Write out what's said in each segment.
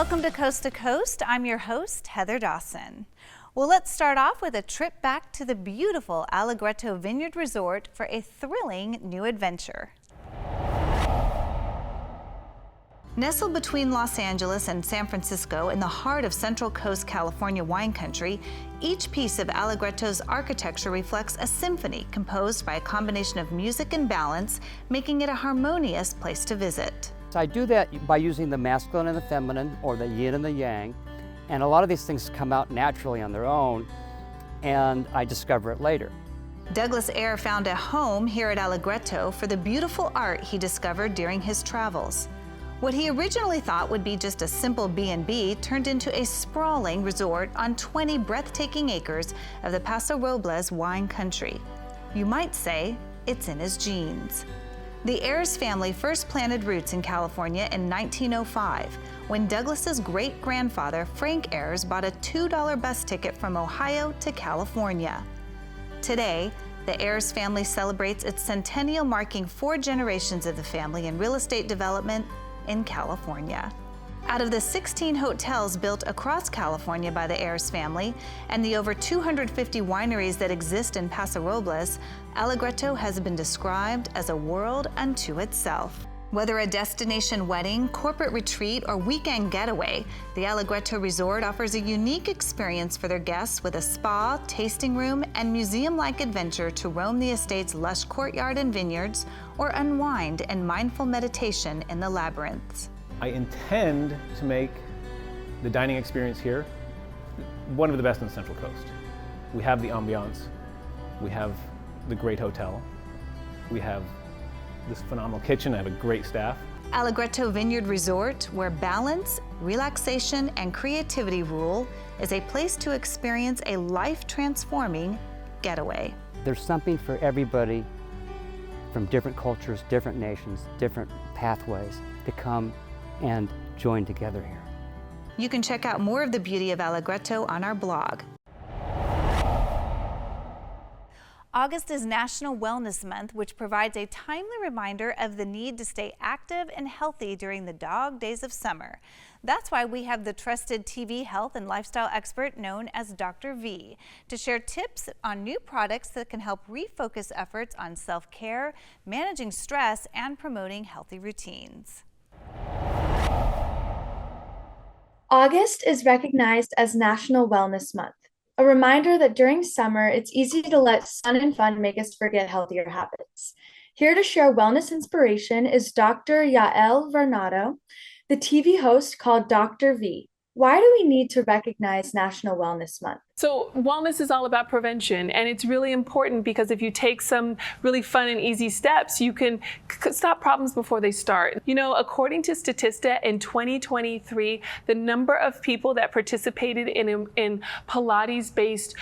Welcome to Coast. I'm your host, Heather Dawson. Well, let's start off with a trip back to the beautiful Allegretto Vineyard Resort for a thrilling new adventure. Nestled between Los Angeles and San Francisco in the heart of Central Coast California wine country, each piece of Allegretto's architecture reflects a symphony composed by a combination of music and balance, making it a harmonious place to visit. So I do that by using the masculine and the feminine, or the yin and the yang, and a lot of these things come out naturally on their own, and I discover it later. Douglas Eyre found a home here at Allegretto for the beautiful art he discovered during his travels. What he originally thought would be just a simple B&B turned into a sprawling resort on 20 breathtaking acres of the Paso Robles wine country. You might say it's in his genes. The Ayres family first planted roots in California in 1905, when Douglas's great-grandfather, Frank Ayres, bought a $2 bus ticket from Ohio to California. Today, the Ayres family celebrates its centennial, marking 4 generations of the family in real estate development in California. Out of the 16 hotels built across California by the Ayres family and the over 250 wineries that exist in Paso Robles, Allegretto has been described as a world unto itself. Whether a destination wedding, corporate retreat, or weekend getaway, the Allegretto Resort offers a unique experience for their guests with a spa, tasting room, and museum-like adventure to roam the estate's lush courtyard and vineyards, or unwind in mindful meditation in the labyrinths. I intend to make the dining experience here one of the best on the Central Coast. We have the ambiance, we have the great hotel, we have this phenomenal kitchen. I have a great staff. Allegretto Vineyard Resort, where balance, relaxation, and creativity rule, is a place to experience a life-transforming getaway. There's something for everybody from different cultures, different nations, different pathways to come and join together here. You can check out more of the beauty of Allegretto on our blog. August is National Wellness Month, which provides a timely reminder of the need to stay active and healthy during the dog days of summer. That's why we have the trusted TV health and lifestyle expert known as Dr. V to share tips on new products that can help refocus efforts on self-care, managing stress, and promoting healthy routines. August is recognized as National Wellness Month. A reminder that during summer, it's easy to let sun and fun make us forget healthier habits. Here to share wellness inspiration is Dr. Yael Varnado, the TV host called Dr. V. Why do we need to recognize National Wellness Month? So wellness is all about prevention, and it's really important because if you take some really fun and easy steps, you can stop problems before they start. You know, according to Statista, in 2023, the number of people that participated in Pilates-based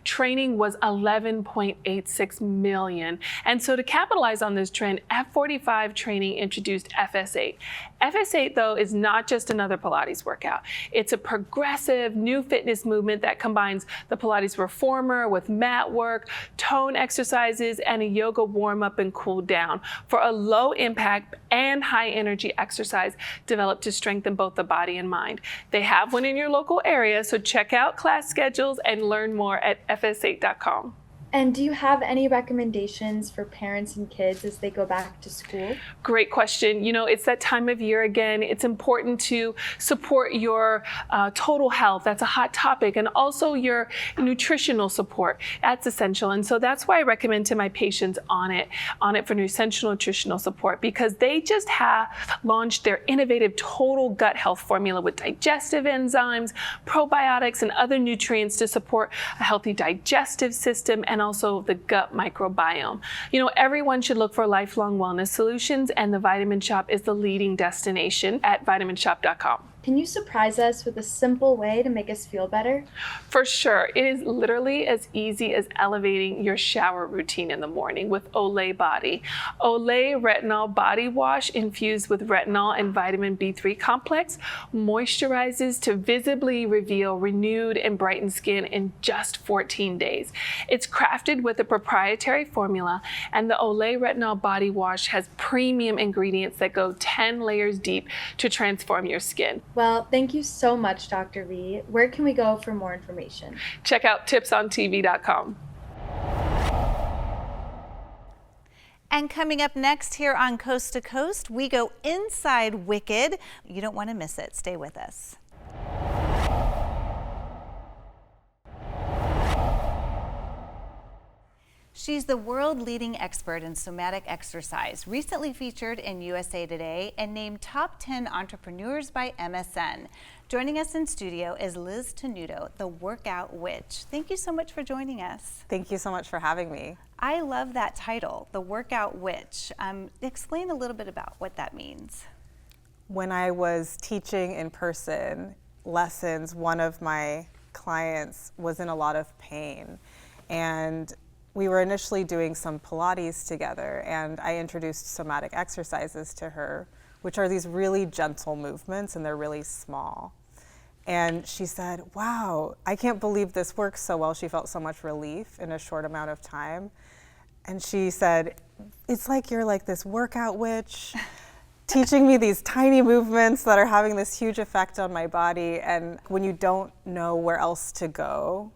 training was 11.86 million. And so to capitalize on this trend, F45 Training introduced FS8. FS8, though, is not just another Pilates workout. It's a progressive new fitness movement that combines the Pilates reformer with mat work, tone exercises, and a yoga warm-up and cool down for a low impact and high energy exercise developed to strengthen both the body and mind. They have one in your local area, so check out class schedules and learn more at fs8.com. And do you have any recommendations for parents and kids as they go back to school? Great question. You know, it's that time of year again. It's important to support your total health. That's a hot topic. And also your nutritional support. That's essential. And so that's why I recommend to my patients on it for essential nutritional support, because they just have launched their innovative total gut health formula with digestive enzymes, probiotics, and other nutrients to support a healthy digestive system and also the gut microbiome. You know, everyone should look for lifelong wellness solutions, and the Vitamin Shop is the leading destination at vitaminshop.com. Can you surprise us with a simple way to make us feel better? For sure. It is literally as easy as elevating your shower routine in the morning with Olay Body. Olay Retinol Body Wash infused with retinol and vitamin B3 complex moisturizes to visibly reveal renewed and brightened skin in just 14 days. It's crafted with a proprietary formula, and the Olay Retinol Body Wash has premium ingredients that go 10 layers deep to transform your skin. Well, thank you so much, Dr. V. Where can we go for more information? Check out tipsontv.com. And coming up next here on Coast to Coast, we go inside Wicked. You don't want to miss it. Stay with us. She's the world-leading expert in somatic exercise, recently featured in USA Today and named Top 10 Entrepreneurs by MSN. Joining us in studio is Liz Tenuto, the Workout Witch. Thank you so much for joining us. Thank you so much for having me. I love that title, the Workout Witch. Explain a little bit about what that means. When I was teaching in person lessons, one of my clients was in a lot of pain, and we were initially doing some Pilates together, and I introduced somatic exercises to her, which are these really gentle movements, and they're really small. And she said, wow, I can't believe this works so well. She felt so much relief in a short amount of time. And she said, it's like you're like this workout witch, teaching me these tiny movements that are having this huge effect on my body. And when you don't know where else to go,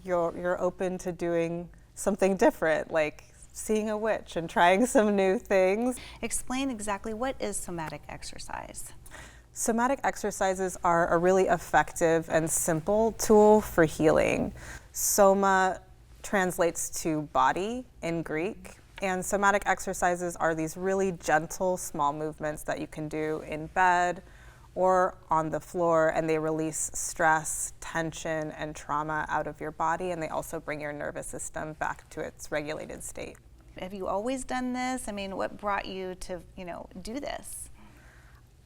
you're open to doing something different, like seeing a witch and trying some new things. Explain exactly what is somatic exercise. Somatic exercises are a really effective and simple tool for healing. Soma translates to body in Greek, and somatic exercises are these really gentle, small movements that you can do in bed or on the floor, and they release stress, tension, and trauma out of your body, and they also bring your nervous system back to its regulated state. Have you always done this? I mean, what brought you to, do this?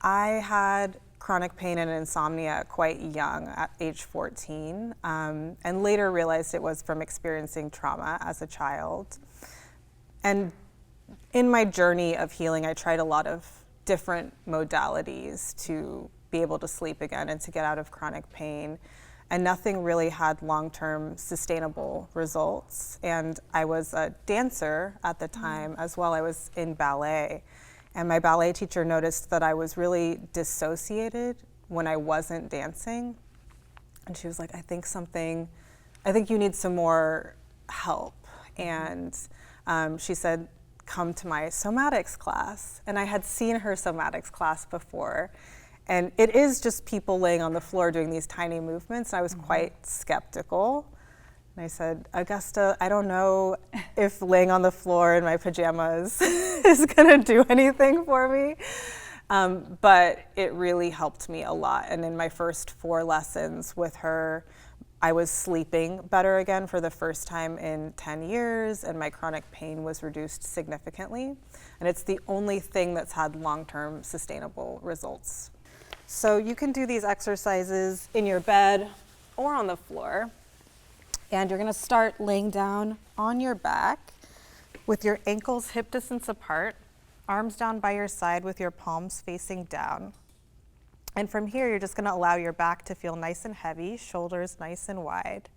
I had chronic pain and insomnia quite young, at age 14, and later realized it was from experiencing trauma as a child. And in my journey of healing, I tried a lot of different modalities to be able to sleep again and to get out of chronic pain, and nothing really had long-term sustainable results. And I was a dancer at the time as well. I was in ballet, and my ballet teacher noticed that I was really dissociated when I wasn't dancing, and she was like, I think you need some more help. And she said, come to my somatics class. And I had seen her somatics class before, and it is just people laying on the floor doing these tiny movements. And I was quite skeptical. And I said, Augusta, I don't know if laying on the floor in my pajamas is gonna do anything for me. But it really helped me a lot. And in my first 4 lessons with her, I was sleeping better again for the first time in 10 years, and my chronic pain was reduced significantly. And it's the only thing that's had long-term sustainable results. So you can do these exercises in your bed or on the floor. And you're gonna start laying down on your back with your ankles hip distance apart, arms down by your side with your palms facing down. And from here, you're just gonna allow your back to feel nice and heavy, shoulders nice and wide.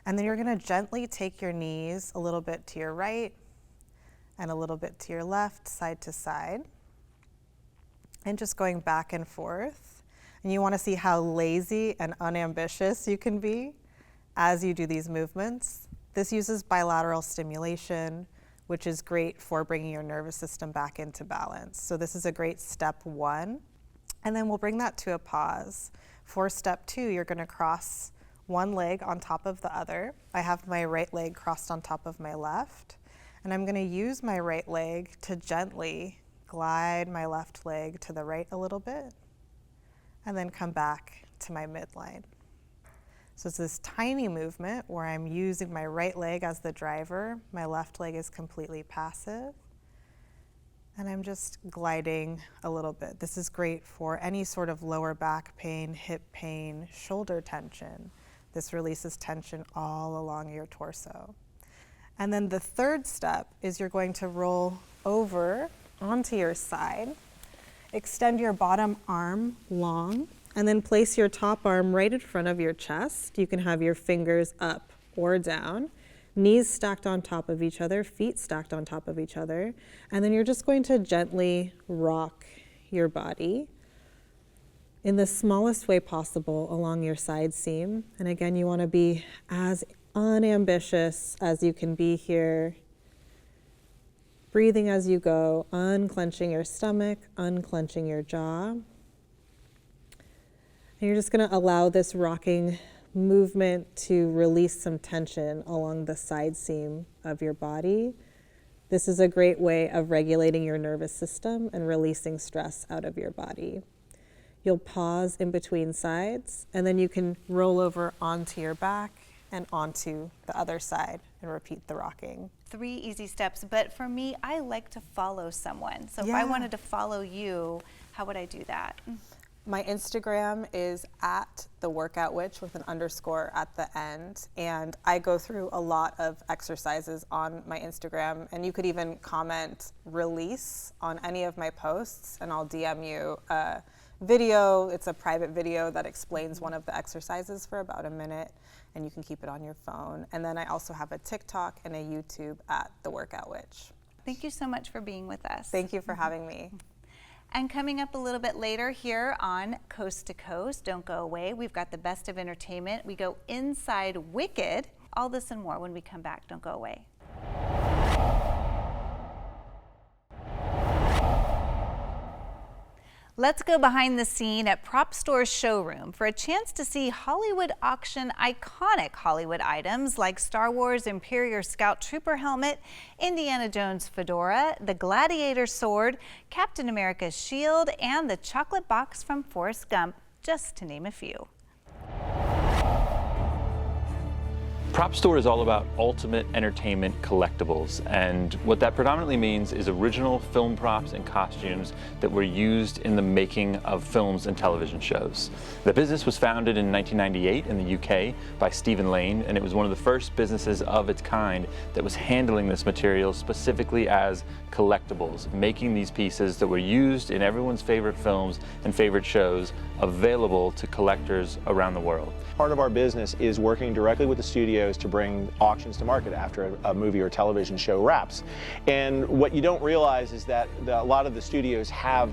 And then you're gonna gently take your knees a little bit to your right and a little bit to your left, side to side. And just going back and forth. And you wanna see how lazy and unambitious you can be as you do these movements. This uses bilateral stimulation, which is great for bringing your nervous system back into balance. So this is a great step 1. And then we'll bring that to a pause. For step 2, you're gonna cross one leg on top of the other. I have my right leg crossed on top of my left, and I'm gonna use my right leg to gently glide my left leg to the right a little bit, and then come back to my midline. So it's this tiny movement where I'm using my right leg as the driver, my left leg is completely passive, and I'm just gliding a little bit. This is great for any sort of lower back pain, hip pain, shoulder tension. This releases tension all along your torso. And then the third step is you're going to roll over onto your side, extend your bottom arm long, and then place your top arm right in front of your chest. You can have your fingers up or down, knees stacked on top of each other, feet stacked on top of each other, and then you're just going to gently rock your body in the smallest way possible along your side seam. And again, you want to be as unambitious as you can be here. Breathing as you go, unclenching your stomach, unclenching your jaw. And you're just going to allow this rocking movement to release some tension along the side seam of your body. This is a great way of regulating your nervous system and releasing stress out of your body. You'll pause in between sides, and then you can roll over onto your back and onto the other side and repeat the rocking. 3 easy steps, but for me, I like to follow someone. So if I wanted to follow you, how would I do that? My Instagram is at the Workout Witch with an underscore at the end, and I go through a lot of exercises on my Instagram, and you could even comment release on any of my posts, and I'll DM you a video. It's a private video that explains one of the exercises for about a minute, and you can keep it on your phone. And then I also have a TikTok and a YouTube at the Workout Witch. Thank you so much for being with us. Thank you for having me. And coming up a little bit later here on Coast to Coast, don't go away, we've got the best of entertainment. We go inside Wicked. All this and more when we come back. Don't go away. Let's go behind the scene at Propstore's showroom for a chance to see Hollywood auction iconic Hollywood items like Star Wars Imperial Scout Trooper helmet, Indiana Jones fedora, the Gladiator sword, Captain America's shield, and the chocolate box from Forrest Gump, just to name a few. Propstore is all about ultimate entertainment collectibles, and what that predominantly means is original film props and costumes that were used in the making of films and television shows. The business was founded in 1998 in the UK by Stephen Lane, and it was one of the first businesses of its kind that was handling this material specifically as collectibles, making these pieces that were used in everyone's favorite films and favorite shows available to collectors around the world. Part of our business is working directly with the studios to bring auctions to market after a movie or television show wraps. And what you don't realize is that a lot of the studios have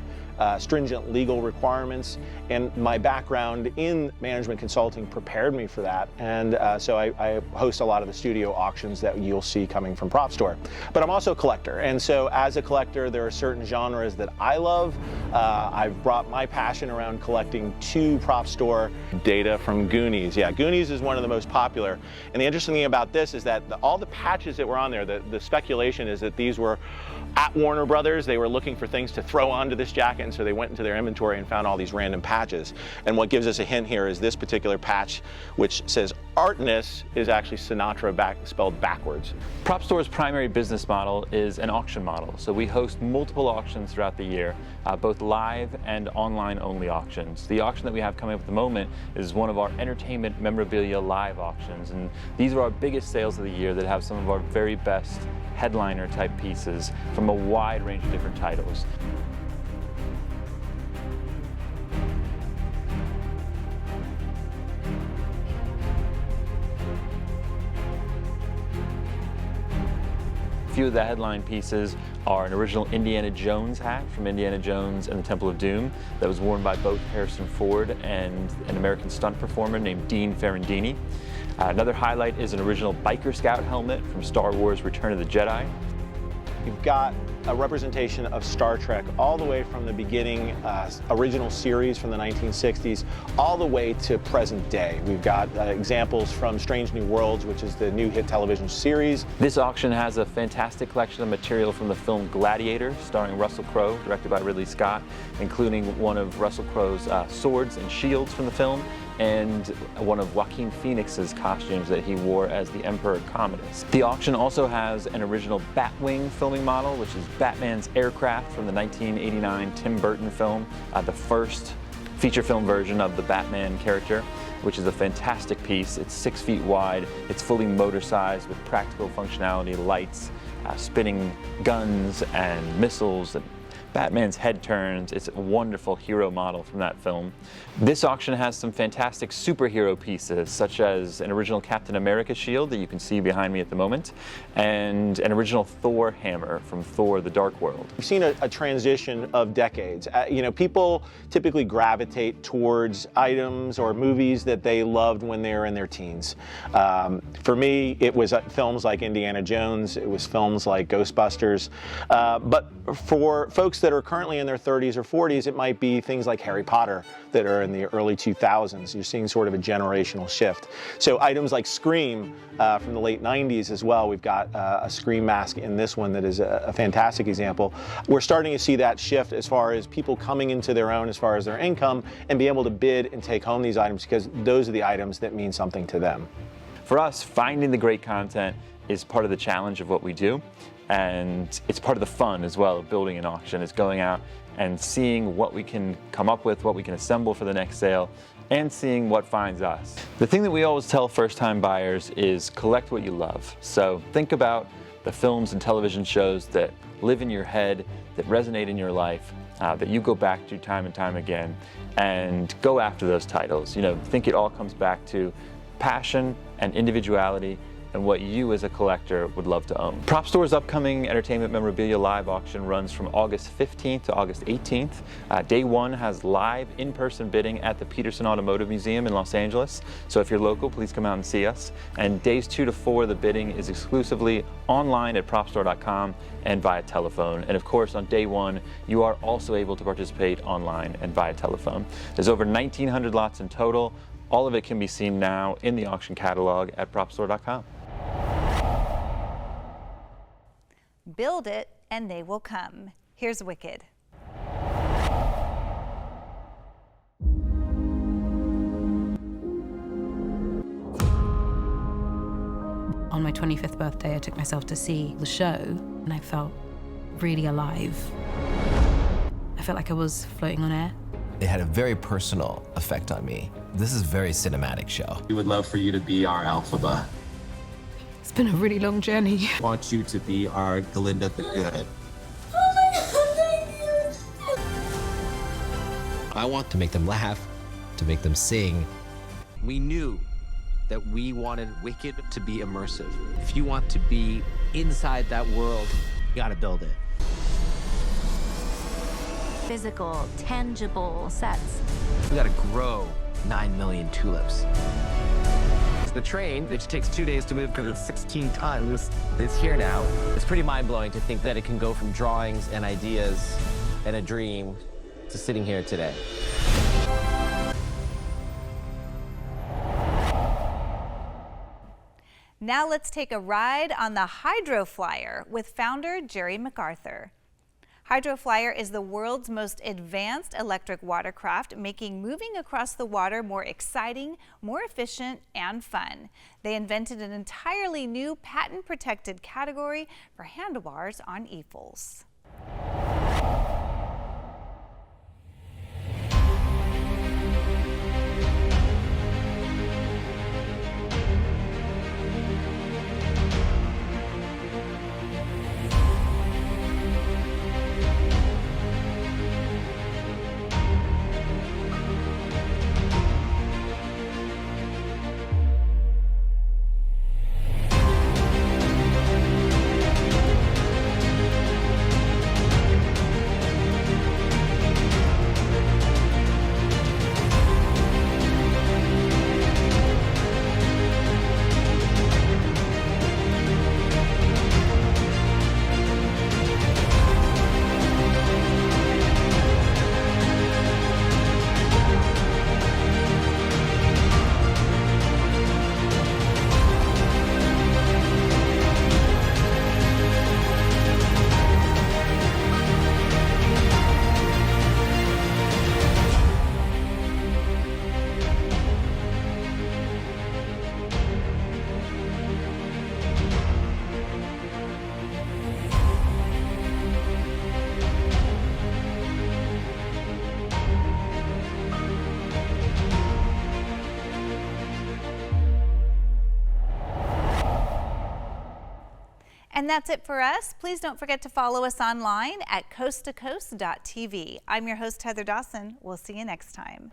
stringent legal requirements, and my background in management consulting prepared me for that. And so I host a lot of the studio auctions that you'll see coming from Propstore. But I'm also a collector, and so as a collector, there are certain genres that I love. I've brought my passion around collecting to Propstore. Data from Goonies. Yeah, Goonies is one of the most popular. And the interesting thing about this is that all the patches that were on there, the speculation is that these were at Warner Brothers. They were looking for things to throw onto this jacket, and so they went into their inventory and found all these random patches. And what gives us a hint here is this particular patch, which says Artness, is actually Sinatra spelled backwards. Propstore's primary business model is an auction model. So we host multiple auctions throughout the year, both live and online only auctions. The auction that we have coming up at the moment is one of our entertainment memorabilia live auctions. And these are our biggest sales of the year that have some of our very best headliner type pieces from a wide range of different titles. A few of the headline pieces are an original Indiana Jones hat from Indiana Jones and the Temple of Doom that was worn by both Harrison Ford and an American stunt performer named Dean Ferrandini. Another highlight is an original Biker Scout helmet from Star Wars Return of the Jedi. You've got a representation of Star Trek all the way from the beginning, original series from the 1960s, all the way to present day. We've got examples from Strange New Worlds, which is the new hit television series. This auction has a fantastic collection of material from the film Gladiator, starring Russell Crowe, directed by Ridley Scott, including one of Russell Crowe's swords and shields from the film, and one of Joaquin Phoenix's costumes that he wore as the Emperor Commodus. The auction also has an original Batwing filming model, which is Batman's aircraft from the 1989 Tim Burton film, the first feature film version of the Batman character, which is a fantastic piece. It's 6 feet wide, it's fully motor-sized with practical functionality, lights, spinning guns and missiles, and Batman's head turns. It's a wonderful hero model from that film. This auction has some fantastic superhero pieces, such as an original Captain America shield that you can see behind me at the moment, and an original Thor hammer from Thor: The Dark World. We've seen a transition of decades. People typically gravitate towards items or movies that they loved when they were in their teens. For me, it was films like Indiana Jones, it was films like Ghostbusters, but for folks that are currently in their 30s or 40s, it might be things like Harry Potter that are in the early 2000s. You're seeing sort of a generational shift. So items like Scream from the late 90s as well. We've got a Scream mask in this one that is a fantastic example. We're starting to see that shift as far as people coming into their own as far as their income and be able to bid and take home these items because those are the items that mean something to them. For us, finding the great content is part of the challenge of what we do. And it's part of the fun as well of building an auction, is going out and seeing what we can come up with, what we can assemble for the next sale, and seeing what finds us. The thing that we always tell first-time buyers is collect what you love. So think about the films and television shows that live in your head, that resonate in your life, that you go back to time and time again, and go after those titles. Think it all comes back to passion and individuality and what you as a collector would love to own. Propstore's upcoming entertainment memorabilia live auction runs from August 15th to August 18th. Day one has live in-person bidding at the Peterson Automotive Museum in Los Angeles. So if you're local, please come out and see us. And days 2 to 4, the bidding is exclusively online at propstore.com and via telephone. And of course, on day 1, you are also able to participate online and via telephone. There's over 1,900 lots in total. All of it can be seen now in the auction catalog at propstore.com. Build it and they will come. Here's Wicked. On my 25th birthday, I took myself to see the show and I felt really alive. I felt like I was floating on air. It had a very personal effect on me. This is a very cinematic show. We would love for you to be our Alphaba. It's been a really long journey. I want you to be our Glinda the Good. Oh my God, thank you. I want to make them laugh, to make them sing. We knew that we wanted Wicked to be immersive. If you want to be inside that world, you gotta build it. Physical, tangible sets. We gotta grow 9 million tulips. The train, which takes 2 days to move because it's 16 tons, is here now. It's pretty mind-blowing to think that it can go from drawings and ideas and a dream to sitting here today. Now let's take a ride on the Hydroflyer with founder Jerry McArthur. Hydroflyer is the world's most advanced electric watercraft, making moving across the water more exciting, more efficient, and fun. They invented an entirely new patent-protected category for handlebars on easels. And that's it for us. Please don't forget to follow us online at coasttocoast.tv. I'm your host, Heather Dawson. We'll see you next time.